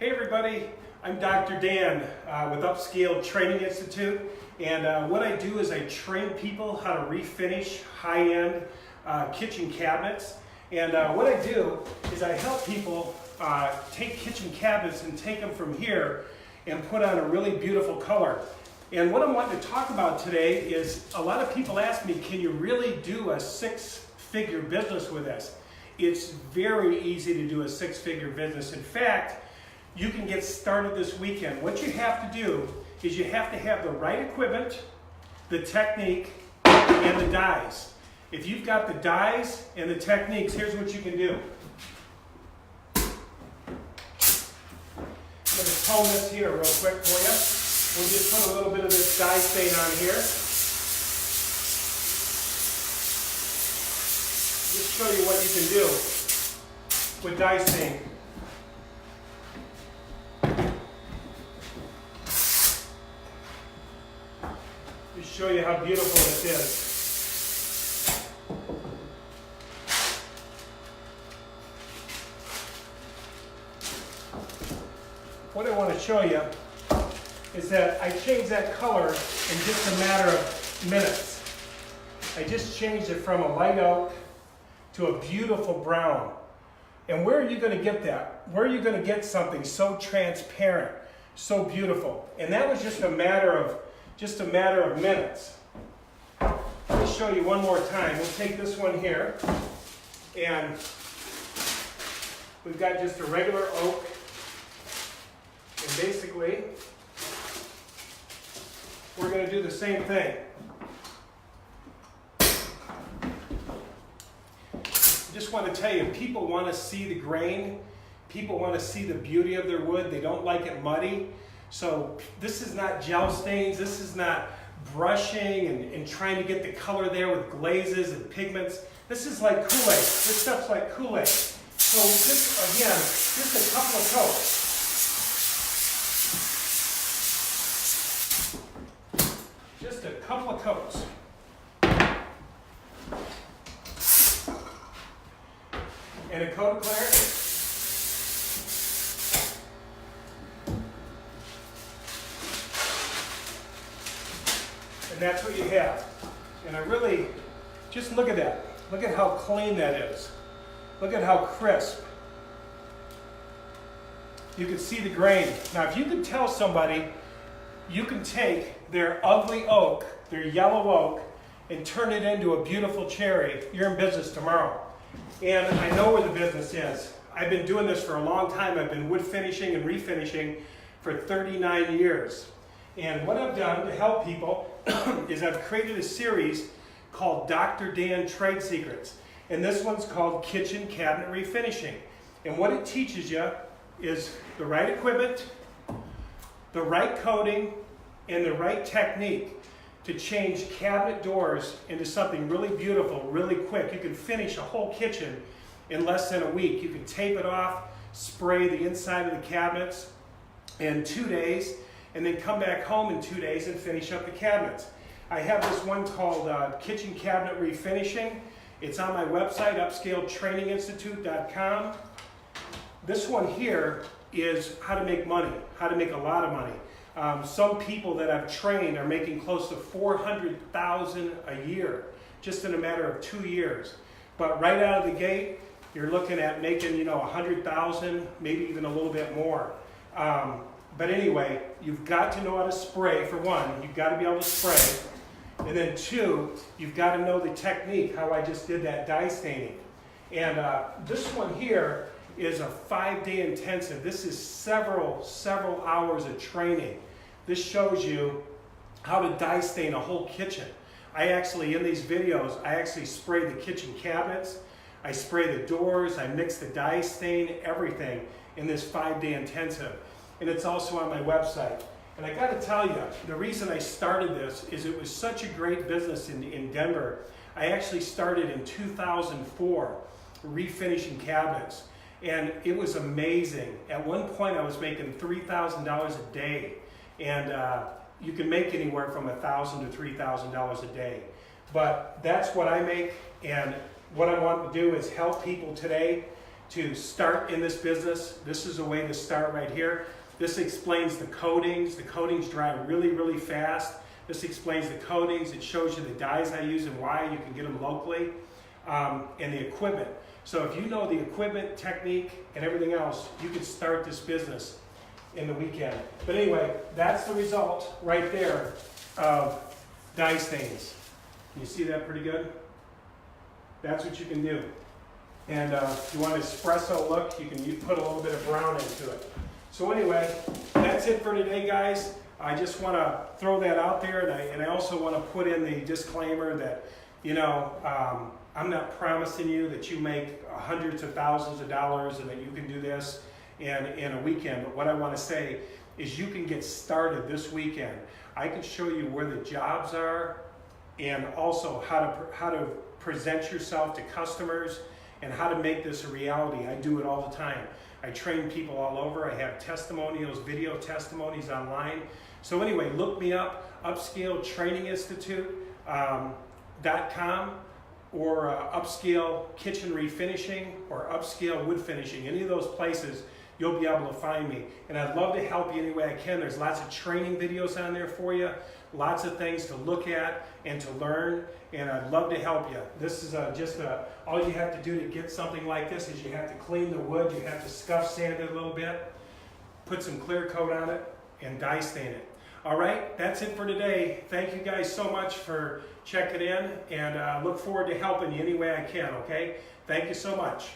Hey everybody, I'm Dr. Dan with Upscale Training Institute, and what I do is I train people how to refinish high-end kitchen cabinets. And what I do is I help people take kitchen cabinets and take them from here and put on a really beautiful color. And what I'm wanting to talk about today is a lot of people ask me, can you really do a six-figure business with this? It's very easy to do a six-figure business. In fact, you can get started this weekend. What you have to do is you have to have the right equipment, the technique, and the dies. If you've got the dies and the techniques, here's what you can do. I'm going to tone this here real quick for you. We'll just put a little bit of this dye stain on here. Just show you what you can do with dye stain. Just show you how beautiful this is. What I want to show you is that I changed that color in just a matter of minutes. I just changed it from a light oak to a beautiful brown. And where are you going to get that? Where are you going to get something so transparent, so beautiful? And that was just a matter of minutes. Let me show you one more time. We'll take this one here, and we've got just a regular oak, and basically we're going to do the same thing. I just want to tell you, people want to see the grain. People want to see the beauty of their wood. They don't like it muddy. So this is not gel stains. This is not brushing and trying to get the color there with glazes and pigments. This is like Kool-Aid. This stuff's like Kool-Aid. So just, again, just a couple of coats. Just a couple of coats. And a coat of clear. And that's what you have. And I really, just look at that. Look at how clean that is. Look at how crisp. You can see the grain. Now, if you can tell somebody, you can take their ugly oak, their yellow oak, and turn it into a beautiful cherry, you're in business tomorrow. And I know where the business is. I've been doing this for a long time. I've been wood finishing and refinishing for 39 years. And what I've done to help people is I've created a series called Dr. Dan Trade Secrets. And this one's called Kitchen Cabinet Refinishing. And what it teaches you is the right equipment, the right coating, and the right technique to change cabinet doors into something really beautiful, really quick. You can finish a whole kitchen in less than a week. You can tape it off, spray the inside of the cabinets in 2 days, and then come back home in 2 days and finish up the cabinets. I have this one called Kitchen Cabinet Refinishing. It's on my website, upscaletraininginstitute.com. This one here is how to make money, how to make a lot of money. Some people that I've trained are making close to $400,000 a year, just in a matter of 2 years. But right out of the gate, you're looking at making, $100,000, maybe even a little bit more. But anyway, you've got to know how to spray, for one. You've got to be able to spray. And then two, you've got to know the technique, how I just did that dye staining. And this one here is a 5-day intensive. This is several hours of training. This shows you how to dye stain a whole kitchen. In these videos, I actually spray the kitchen cabinets, I spray the doors, I mix the dye stain, everything in this 5-day intensive. And it's also on my website. And I got to tell you, the reason I started this is it was such a great business in Denver. I actually started in 2004 refinishing cabinets. And it was amazing. At one point, I was making $3,000 a day. And you can make anywhere from $1,000 to $3,000 a day. But that's what I make. And what I want to do is help people today to start in this business, this is a way to start right here. This explains the coatings. The coatings dry really, really fast. This explains the coatings. It shows you the dyes I use and why. You can get them locally. And the equipment. So if you know the equipment, technique, and everything else, you can start this business in the weekend. But anyway, that's the result right there of dye stains. Can you see that pretty good? That's what you can do. And if you want an espresso look, you can put a little bit of brown into it. So anyway, that's it for today, guys. I just want to throw that out there, and I also want to put in the disclaimer that, you know, I'm not promising you that you make hundreds of thousands of dollars and that you can do this in a weekend. But what I want to say is you can get started this weekend. I can show you where the jobs are and also how to present yourself to customers and how to make this a reality. I do it all the time. I train people all over. I have testimonials, video testimonies online. So anyway, look me up, upscaletraininginstitute.com or Upscale Kitchen Refinishing or Upscale Wood Finishing. Any of those places, you'll be able to find me. And I'd love to help you any way I can. There's lots of training videos on there for you, lots of things to look at and to learn, and I'd love to help you. This is all you have to do to get something like this is you have to clean the wood, you have to scuff sand it a little bit, put some clear coat on it, and dye stain it. All right, that's it for today. Thank you guys so much for checking in, and look forward to helping you any way I can, okay? Thank you so much.